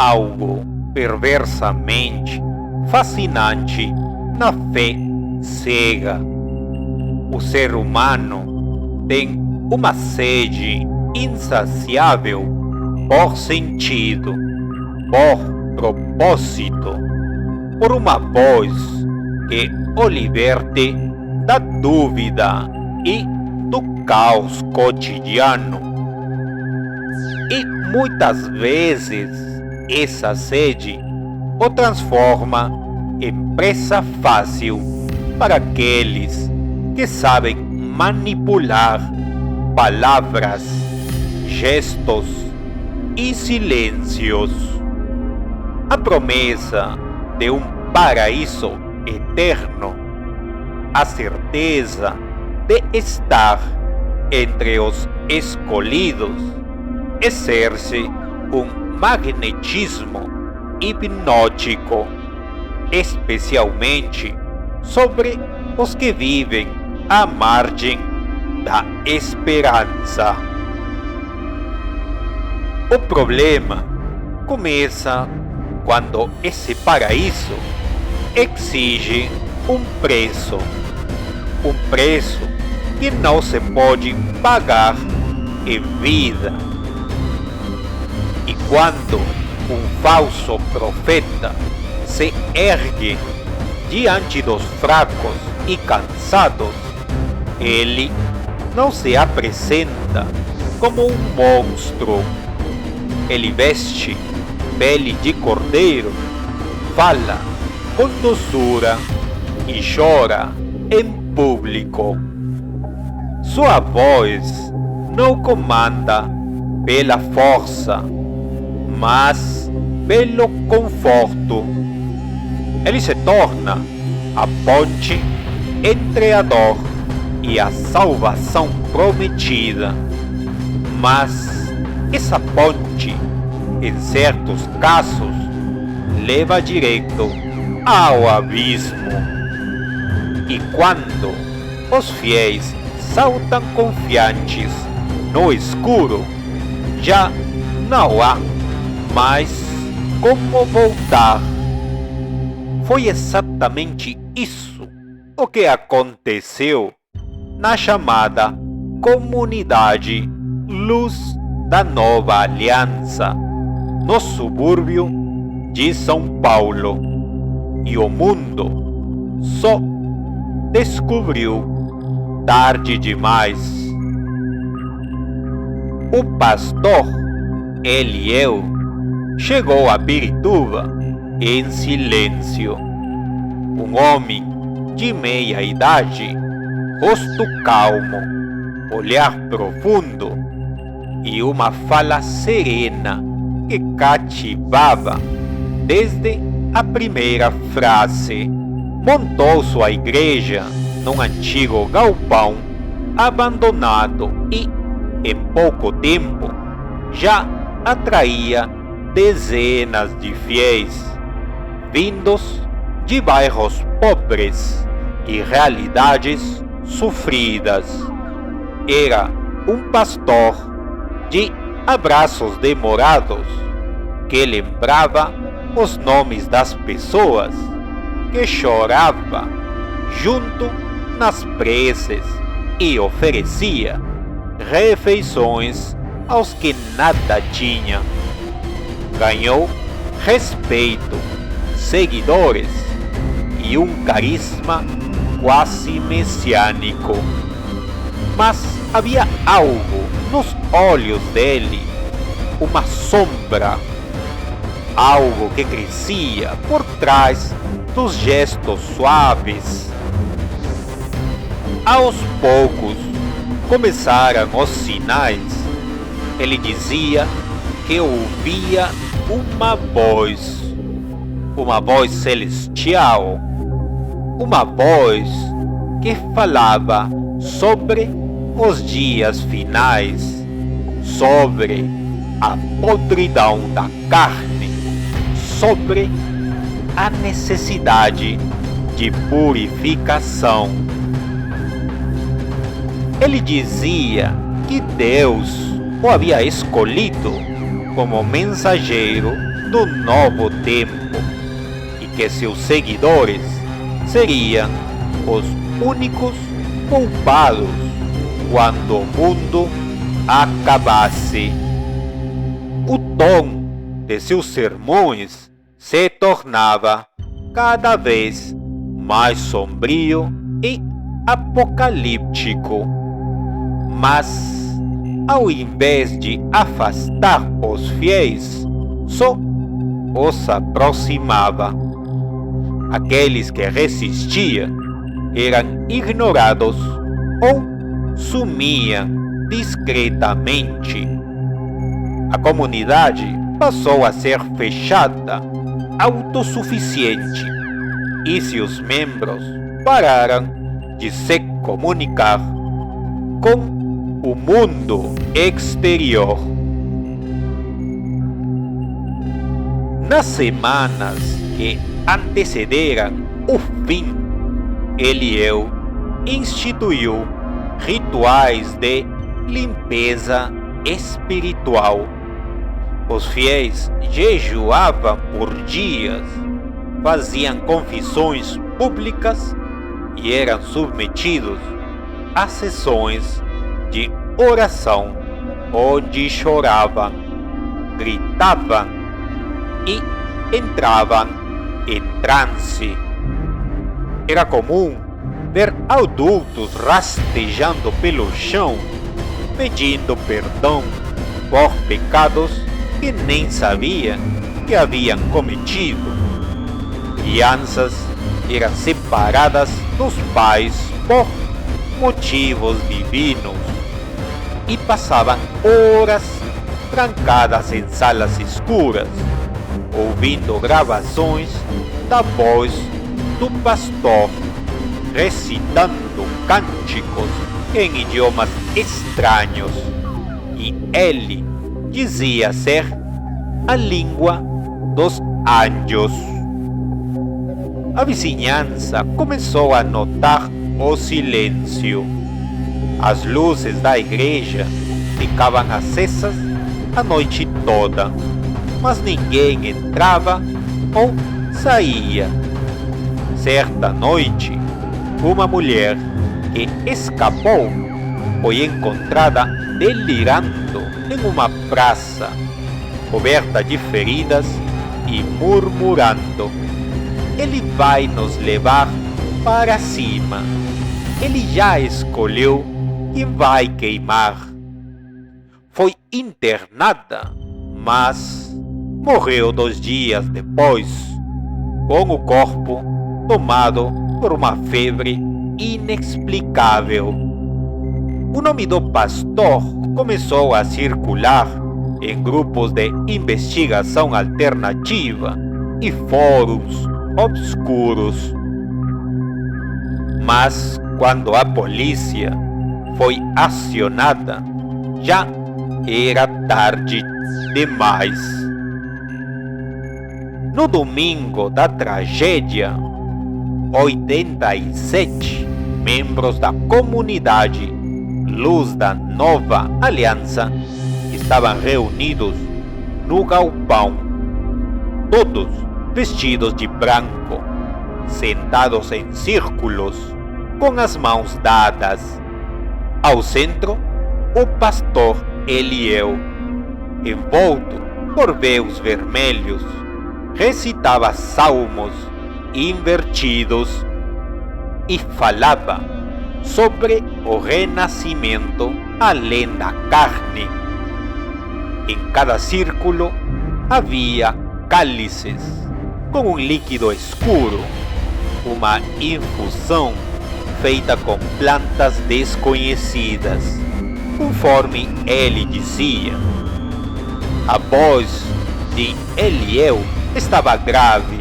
algo perversamente fascinante na fé cega. O ser humano tem uma sede insaciável por sentido, por propósito, por uma voz que o liberte da dúvida e do caos cotidiano. E muitas vezes essa sede o transforma em presa fácil para aqueles que sabem manipular palavras, gestos e silêncios. A promessa de um paraíso eterno, a certeza de estar entre os escolhidos, exerce um magnetismo hipnótico, especialmente sobre os que vivem à margem da esperança. O problema começa quando esse paraíso exige um preço que não se pode pagar em vida. E quando um falso profeta se ergue diante dos fracos e cansados, ele não se apresenta como um monstro. Ele veste pele de cordeiro, fala com doçura e chora em público. Sua voz não comanda pela força, mas pelo conforto. Ele se torna a ponte entre a dor e a salvação prometida. Mas essa ponte, em certos casos, leva direto ao abismo. E quando os fiéis saltam confiantes no escuro, já não há mais como voltar. Foi exatamente isso o que aconteceu na chamada Comunidade Luz da Nova Aliança, no subúrbio de São Paulo. E o mundo só descobriu tarde demais. O pastor Eliel chegou a Pirituba em silêncio. Um homem de meia idade, rosto calmo, olhar profundo e uma fala serena que cativava desde a primeira frase. Montou sua igreja num antigo galpão abandonado e, em pouco tempo, já atraía dezenas de fiéis, vindos de bairros pobres e realidades sofridas. Era um pastor de abraços demorados que lembrava os nomes das pessoas, que chorava junto nas preces e oferecia refeições aos que nada tinham. Ganhou respeito, seguidores e um carisma quase messiânico. Mas havia algo nos olhos dele, uma sombra, algo que crescia por trás dos gestos suaves. Aos poucos começaram os sinais. Ele dizia que ouvia uma voz celestial, uma voz que falava sobre os dias finais, sobre a podridão da carne, sobre a necessidade de purificação. Ele dizia que Deus o havia escolhido como mensageiro do novo tempo e que seus seguidores seriam os únicos culpados quando o mundo acabasse. O tom de seus sermões se tornava cada vez mais sombrio e apocalíptico. Mas, ao invés de afastar os fiéis, só os aproximava. Aqueles que resistiam eram ignorados ou sumiam discretamente. A comunidade passou a ser fechada, autossuficiente, e seus membros pararam de se comunicar com o mundo exterior. Nas semanas que antecederam o fim, Elieu instituiu rituais de limpeza espiritual. Os fiéis jejuavam por dias, faziam confissões públicas e eram submetidos a sessões de oração onde choravam, gritavam e entravam em transe. Era comum ver adultos rastejando pelo chão, pedindo perdão por pecados que nem sabiam que haviam cometido. Crianças eram separadas dos pais por motivos divinos e passavam horas trancadas em salas escuras, ouvindo gravações da voz do pastor recitando cânticos em idiomas estranhos, e ele dizia ser a língua dos anjos. A vizinhança começou a notar o silêncio. As luzes da igreja ficavam acesas a noite toda, mas ninguém entrava ou saía. Certa noite, uma mulher que escapou foi encontrada delirando em uma praça, coberta de feridas e murmurando: "Ele vai nos levar para cima. Ele já escolheu que vai queimar." Foi internada, mas morreu 2 dias depois, com o corpo tomado por uma febre inexplicável. O nome do pastor começou a circular em grupos de investigação alternativa e fóruns obscuros. Mas quando a polícia foi acionada, já era tarde demais. No domingo da tragédia, 87 membros da comunidade Luz da Nova Aliança estavam reunidos no galpão, todos vestidos de branco, sentados em círculos, com as mãos dadas. Ao centro, o pastor Elieu, envolto por véus vermelhos, recitava salmos invertidos e falava sobre o renascimento além da carne. Em cada círculo havia cálices com um líquido escuro, uma infusão feita com plantas desconhecidas, conforme ele dizia. A voz de Elieu estava grave,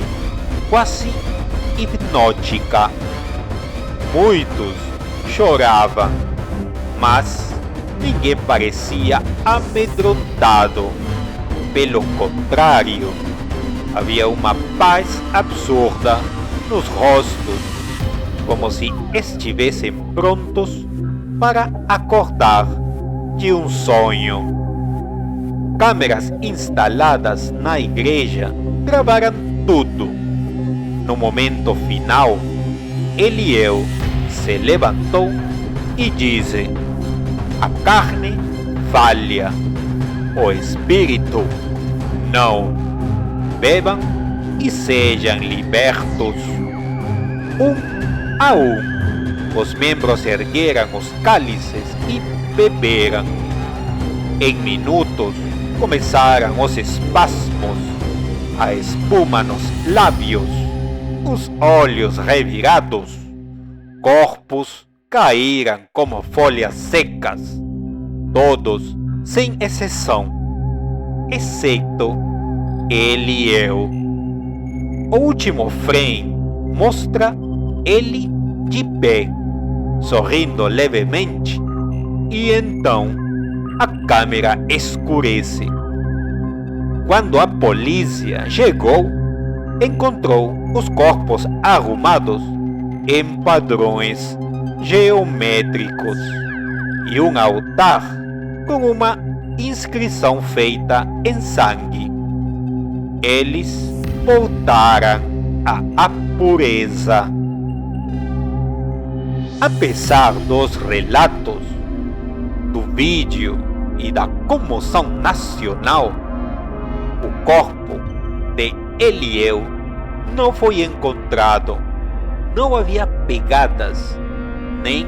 quase hipnótica. Muitos choravam, mas ninguém parecia amedrontado. Pelo contrário, havia uma paz absurda nos rostos, como se estivessem prontos para acordar de um sonho. câmeras instaladas na igreja gravaram tudo. No momento final, Elieu se levantou e disse: a carne falha, o espírito não. Bebam e sejam libertos. Um a um, os membros ergueram os cálices e beberam. Em minutos, começaram os espasmos, a espuma nos lábios, os olhos revirados, corpos caíram como folhas secas, todos sem exceção, exceto Elieu. O último frame mostra ele de pé, sorrindo levemente, e então a câmera escurece. Quando a polícia chegou, encontrou os corpos arrumados em padrões geométricos e um altar com uma inscrição feita em sangue. Eles voltaram à pureza. Apesar dos relatos, do vídeo e da comoção nacional, o corpo de Elieu não foi encontrado. Não havia pegadas, nem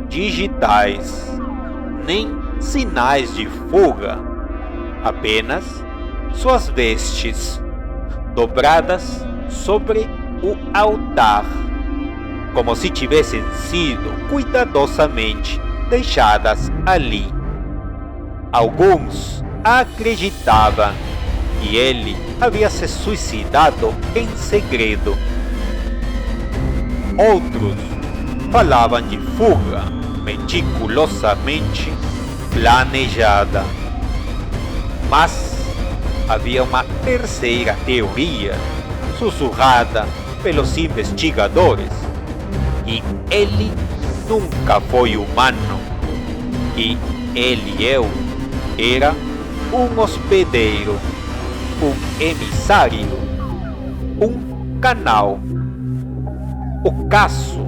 digitais, nem sinais de fuga. Apenas suas vestes dobradas sobre o altar, como se tivessem sido cuidadosamente deixadas ali. Alguns acreditavam que ele havia se suicidado em segredo. Outros falavam de fuga meticulosamente planejada. Mas havia uma terceira teoria, sussurrada pelos investigadores, que ele nunca foi humano, que Elieu era um hospedeiro, um emissário, um canal. O caso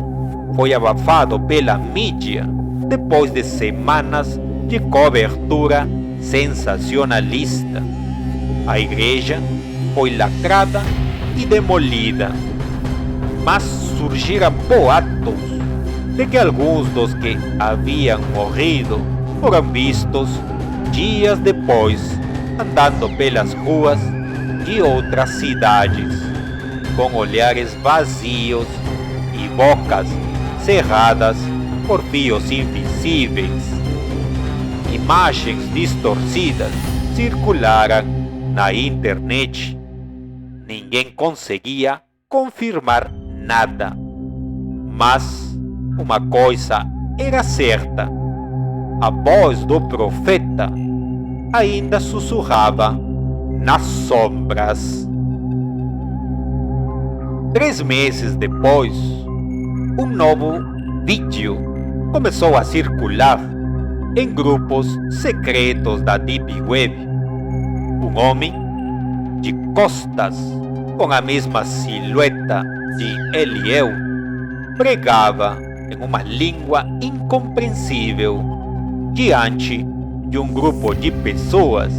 foi abafado pela mídia depois de semanas de cobertura sensacionalista. A igreja foi lacrada e demolida, mas surgiram boatos de que alguns dos que haviam morrido foram vistos dias depois andando pelas ruas de outras cidades, com olhares vazios e bocas cerradas por fios invisíveis. Imagens distorcidas circularam na internet. Ninguém conseguia confirmar nada. Mas uma coisa era certa: a voz do profeta ainda sussurrava nas sombras. 3 meses depois, um novo vídeo começou a circular em grupos secretos da Deep Web. Um homem de costas, com a mesma silhueta de Elieu, pregava em uma língua incompreensível diante de um grupo de pessoas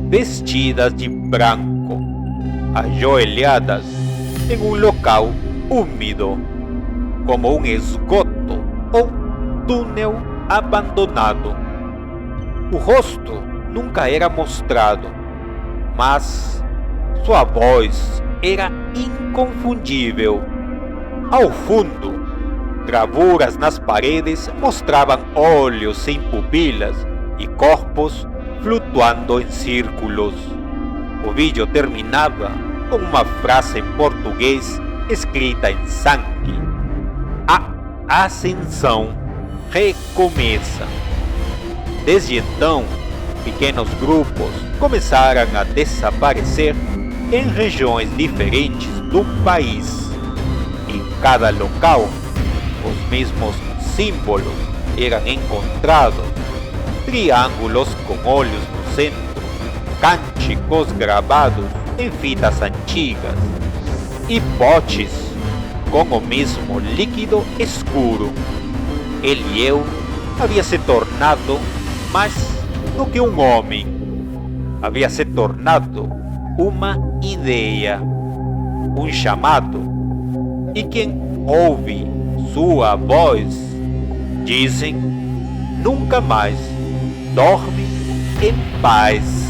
vestidas de branco, ajoelhadas em um local úmido, como um esgoto ou túnel abandonado. O rosto nunca era mostrado, mas sua voz era inconfundível. Ao fundo, gravuras nas paredes mostravam olhos sem pupilas e corpos flutuando em círculos. O vídeo terminava com uma frase em português escrita em sangue: a ascensão recomeça. Desde então, pequenos grupos começaram a desaparecer em regiões diferentes do país. Em cada local, os mesmos símbolos eram encontrados: triângulos com olhos no centro, cânticos gravados em fitas antigas e potes com o mesmo líquido escuro. Elieu havia se tornado mais do que um homem. Havia se tornado uma ideia, um chamado. E quem ouve sua voz, dizem, nunca mais dorme em paz.